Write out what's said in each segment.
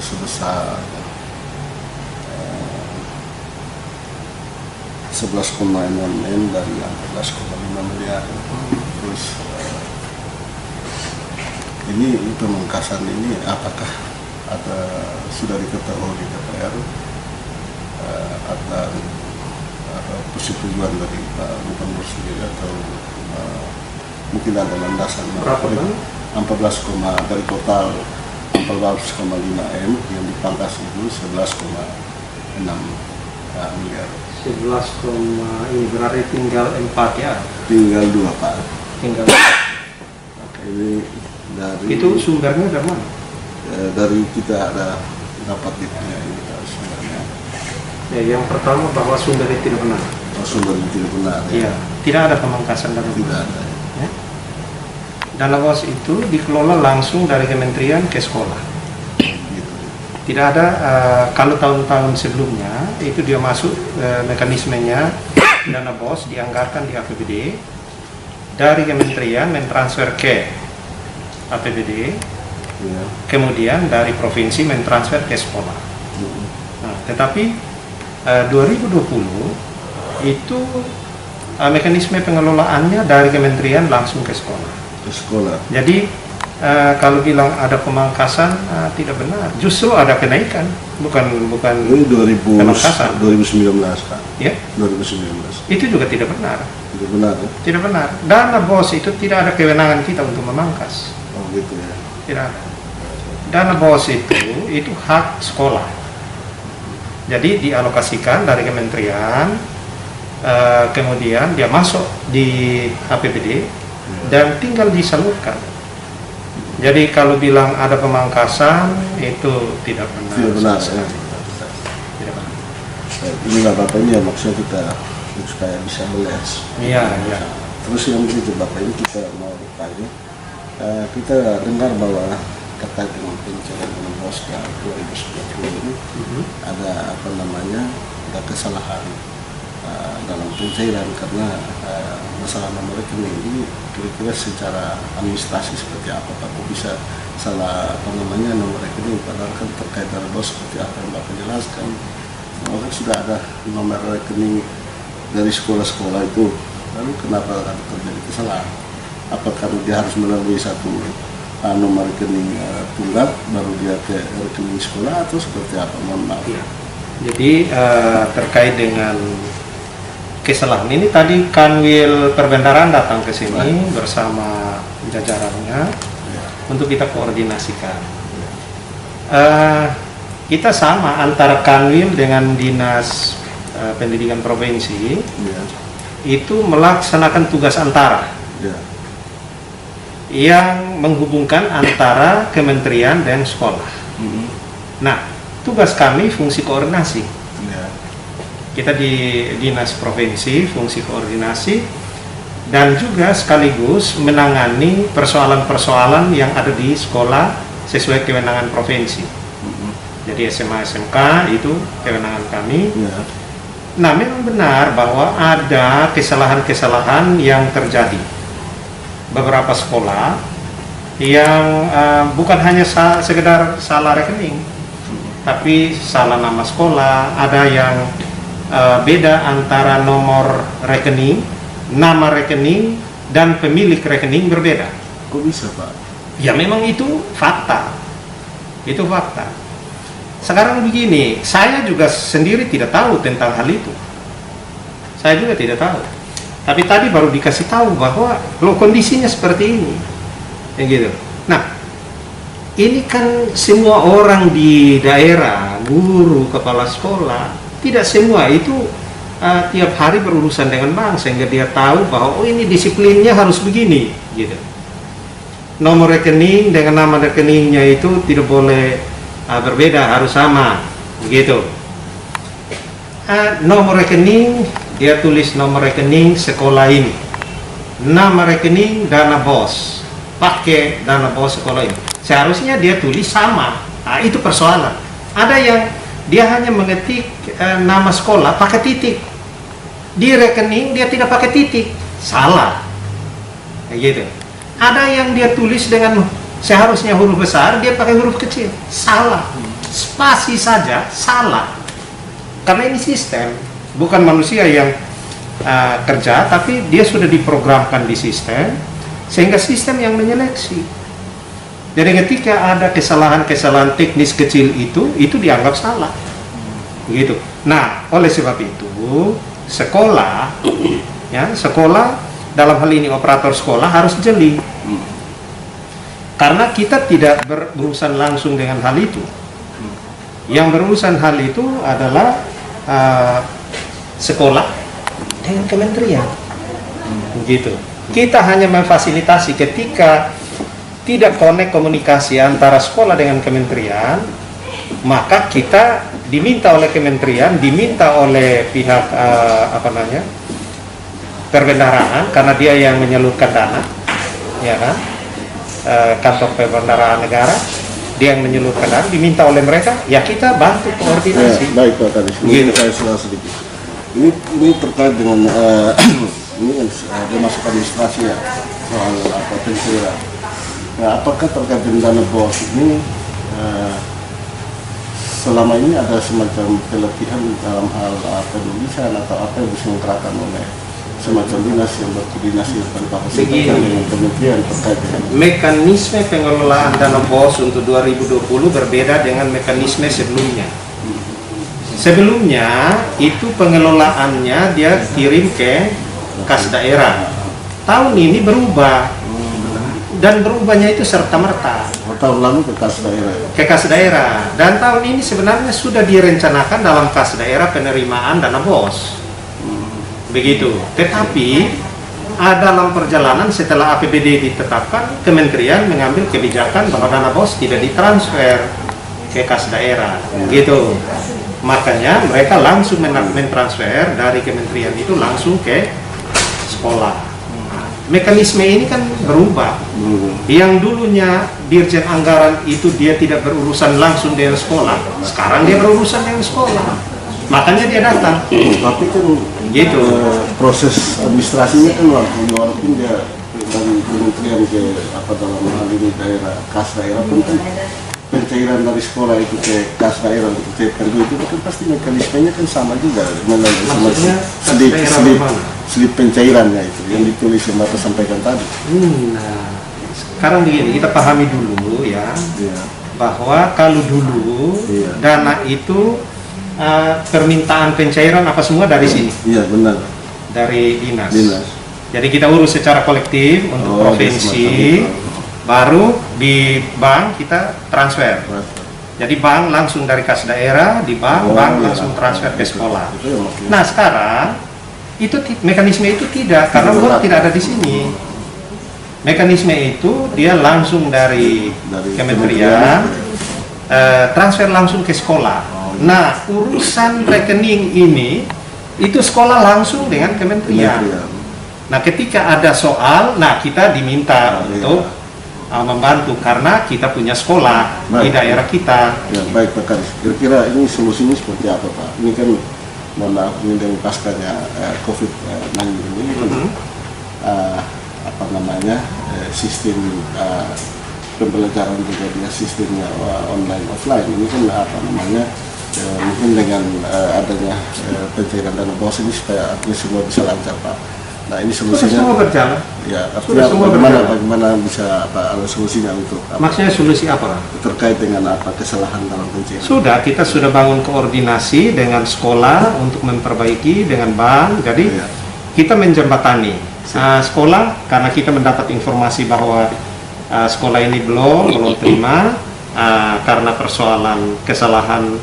sebesar 11,6 M dari 14,5 miliar. Terus ini pemangkasan ini apakah sudah diketahui di DPR atau persetujuan dari Pak Gubernur sendiri atau mungkin ada landasan? Berapa kan? 14, dari total 14,5 M yang dipangkas itu 11,6 miliar. 11, ini berarti tinggal 4 ya? Tinggal 2 Pak. Tinggal. Ini dari Itu sumbernya dari mana? Dari kita ada dapat ini sumbernya. Ya, yang pertama bahwa sumbernya tidak benar. Sumbernya tidak benar. Iya, tidak ada pemangkasan dana Tidak bos. ada. Ya. Dana bos itu dikelola langsung dari kementerian ke sekolah. Gitu. Tidak ada, kalau tahun-tahun sebelumnya itu dia masuk mekanismenya dana bos dianggarkan di APBD, dari kementerian mentransfer ke APBD, Ya. kemudian dari provinsi mentransfer ke sekolah. Nah, tetapi 2020 itu mekanisme pengelolaannya dari kementerian langsung ke sekolah. Ke sekolah. Jadi kalau bilang ada pemangkasan tidak benar, justru ada kenaikan, bukan Ini 2019 Pak. ya. 2019. Itu juga tidak benar. Tidak benar ya? Tidak benar. Dana bos itu tidak ada kewenangan kita untuk memangkas. Oh gitu ya. Tidak ada. Dana bos itu hak sekolah. Jadi dialokasikan dari kementerian, kemudian dia masuk di APBD dan tinggal disalurkan. Jadi kalau bilang ada pemangkasan itu tidak benar. Tidak benar sama ya. sekali. Tidak benar. Ini nggak apa-apa, ini ya maksudnya kita supaya bisa melihat. Iya, iya. Terus yang begitu Bapak, ini kita mau tanya, kita dengar bahwa terkait dengan pencairan dana bos tahun 2010 ini ada ada kesalahan dalam pencairan karena masalah nomor rekening ini kira-kira secara administrasi seperti apa Pak? Kok bisa salah nomor rekening padahal kan terkait dana bos seperti apa yang Bapak jelaskan. Bahwa kan sudah ada nomor rekening dari sekolah-sekolah itu, lalu kenapa ada terjadi kesalahan? Apakah dia harus melalui satu nomor rekening tunggal baru dia ke rekening sekolah atau seperti apa? Mohon maaf. Ya. Jadi terkait dengan kesalahan ini tadi Kanwil Perbendaharaan datang ke sini bersama jajarannya untuk kita koordinasikan. Kita sama antara Kanwil dengan Dinas Pendidikan Provinsi itu melaksanakan tugas antara yang menghubungkan antara kementerian dan sekolah. Nah, tugas kami fungsi koordinasi. Kita di Dinas Provinsi fungsi koordinasi dan juga sekaligus menangani persoalan-persoalan yang ada di sekolah sesuai kewenangan provinsi. Jadi SMA SMK itu kewenangan kami. Nah, memang benar bahwa ada kesalahan-kesalahan yang terjadi. Beberapa sekolah yang bukan hanya sekedar salah rekening, tapi salah nama sekolah, ada yang beda antara nomor rekening, nama rekening, dan pemilik rekening berbeda. Kok bisa Pak? Ya memang itu fakta. Itu fakta. Sekarang begini, saya juga sendiri tidak tahu tentang hal itu. Saya juga tidak tahu. Tapi tadi baru dikasih tahu bahwa lo kondisinya seperti ini. Ya gitu. Nah, ini kan semua orang di daerah, guru, kepala sekolah, tidak semua itu tiap hari berurusan dengan bank sehingga dia tahu bahwa oh ini disiplinnya harus begini, gitu. Nomor rekening dengan nama rekeningnya itu tidak boleh berbeda, harus sama, begitu. Nomor rekening dia tulis nomor rekening sekolah ini, nama rekening dana bos, pakai dana bos sekolah ini. Seharusnya dia tulis sama. Nah, itu persoalan. Ada yang dia hanya mengetik nama sekolah pakai titik, di rekening dia tidak pakai titik, salah, kayak gitu. Ada yang dia tulis dengan seharusnya huruf besar, dia pakai huruf kecil, salah. spasi saja salah. Karena ini sistem, bukan manusia yang kerja, tapi dia sudah diprogramkan di sistem, sehingga sistem yang menyeleksi. Jadi ketika ada kesalahan-kesalahan teknis kecil itu dianggap salah. Begitu. Nah, oleh sebab itu, sekolah, ya, sekolah dalam hal ini operator sekolah harus jeli. Karena kita tidak berurusan langsung dengan hal itu. Yang berurusan hal itu adalah sekolah dengan kementerian. Begitu. Kita hanya memfasilitasi ketika tidak connect komunikasi antara sekolah dengan kementerian, maka kita diminta oleh kementerian, diminta oleh pihak perbendaharaan, karena dia yang menyalurkan dana, ya kan, kantor perbendaharaan negara, dia yang menyalurkan dana, diminta oleh mereka, ya kita bantu koordinasi. Baik Pak Kadis, ini saya salah sedikit. Ini terkait dengan ini kan dia masuk administrasi ya, soal pencairan. Nah, apakah terkait dengan dana BOS ini selama ini ada semacam pelatihan dalam hal penulisan atau apa yang bisa diterapkan oleh semacam dinas yang berkoordinasi tanpa dengan kementerian terkait dengan mekanisme pengelolaan dana BOS untuk 2020 berbeda dengan mekanisme sebelumnya. Sebelumnya itu pengelolaannya dia kirim ke kas daerah. Tahun ini berubah. Dan berubahnya itu serta-merta. Tahun lalu ke kas daerah. Ke kas daerah. Dan tahun ini sebenarnya sudah direncanakan dalam kas daerah penerimaan dana BOS. Begitu. Tetapi dalam perjalanan setelah APBD ditetapkan, kementerian mengambil kebijakan bahwa dana BOS tidak ditransfer ke kas daerah. Gitu. Makanya mereka langsung mentransfer dari kementerian itu langsung ke sekolah. Mekanisme ini kan berubah. Yang dulunya Dirjen Anggaran itu dia tidak berurusan langsung dengan sekolah, sekarang dia berurusan dengan sekolah. Makanya dia datang. Tapi kan gitu. Proses administrasinya kan walaupun dia dari kementerian ke dalam hal ini daerah, kas daerah pun kan pencairan dari sekolah itu ke kas daerah untuk CPRD itu kan pasti mekanismenya kan sama juga, maksudnya slip pencairannya itu yang ditulis yang Bapak sampaikan tadi. Nah, sekarang begini, kita pahami dulu ya, bahwa kalau dulu dana itu permintaan pencairan apa semua dari sini. Iya benar. Dari dinas. Jadi kita urus secara kolektif untuk provinsi, baru di bank kita transfer. Jadi bank langsung dari kas daerah, di bank langsung transfer ke sekolah. Nah sekarang itu mekanisme itu tidak, karena uang tidak ada di sini. Mekanisme itu dia langsung dari kementerian transfer langsung ke sekolah. Nah urusan rekening ini itu sekolah langsung dengan kementerian. Nah ketika ada soal, nah kita diminta untuk membantu karena kita punya sekolah di daerah kita. Ya, baik Pak Kadis, kira-kira ini solusinya seperti apa Pak? Ini kan ini dengan paskanya COVID-19 ini sistem pembelajaran juga dia sistemnya online offline ini kan mungkin dengan adanya pencairan dana BOS ini supaya artinya semua bisa lancar Pak. Nah ini solusinya semua berjalan. Ya, artinya bagaimana bisa ada solusinya untuk maksudnya solusi apa? Terkait dengan kesalahan dalam pencairan. Kita sudah bangun koordinasi dengan sekolah untuk memperbaiki dengan bank. Jadi kita menjembatani sekolah karena kita mendapat informasi bahwa sekolah ini belum terima karena persoalan kesalahan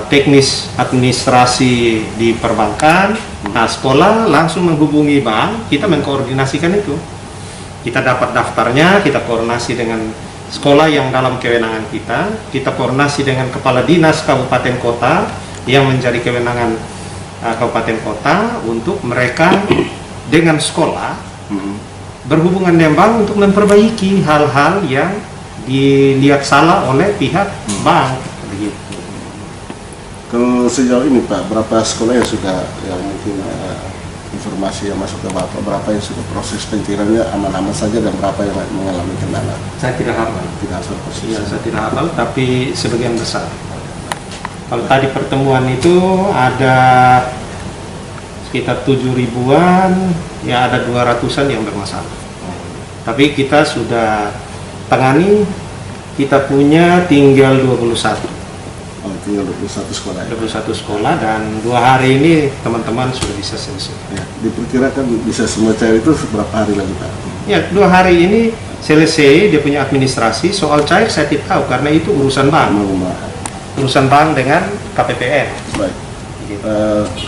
teknis administrasi di perbankan. Nah sekolah langsung menghubungi bank, kita mengkoordinasikan itu. Kita dapat daftarnya, kita koordinasi dengan sekolah yang dalam kewenangan kita koordinasi dengan kepala dinas kabupaten kota yang menjadi kewenangan kabupaten kota untuk mereka dengan sekolah berhubungan dengan bank untuk memperbaiki hal-hal yang dilihat salah oleh pihak bank. Begitu. Kalau sejauh ini Pak, berapa sekolah yang sudah mungkin informasi yang masuk ke Bapak, berapa yang sudah proses pencairannya aman-aman saja dan berapa yang mengalami kendala? Saya tidak hafal. Tidak hafal persis. Iya, saya tidak hafal, tapi sebagian besar. Kalau tadi pertemuan itu ada sekitar 7 ribuan, ya ada 200-an yang bermasalah. Tapi kita sudah tangani, kita punya tinggal 21. Oh, tinggal 21 sekolah ya? 21 sekolah, dan 2 hari ini teman-teman sudah bisa selesai. Ya, diperkirakan bisa semua cair itu berapa hari lagi Pak? Ya, 2 hari ini selesai dia punya administrasi. Soal cair saya tidak tahu karena itu urusan bank. Urusan bank dengan KPPN. Baik. Gitu.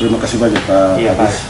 Terima kasih banyak Pak. Iya, Kadis. Pak.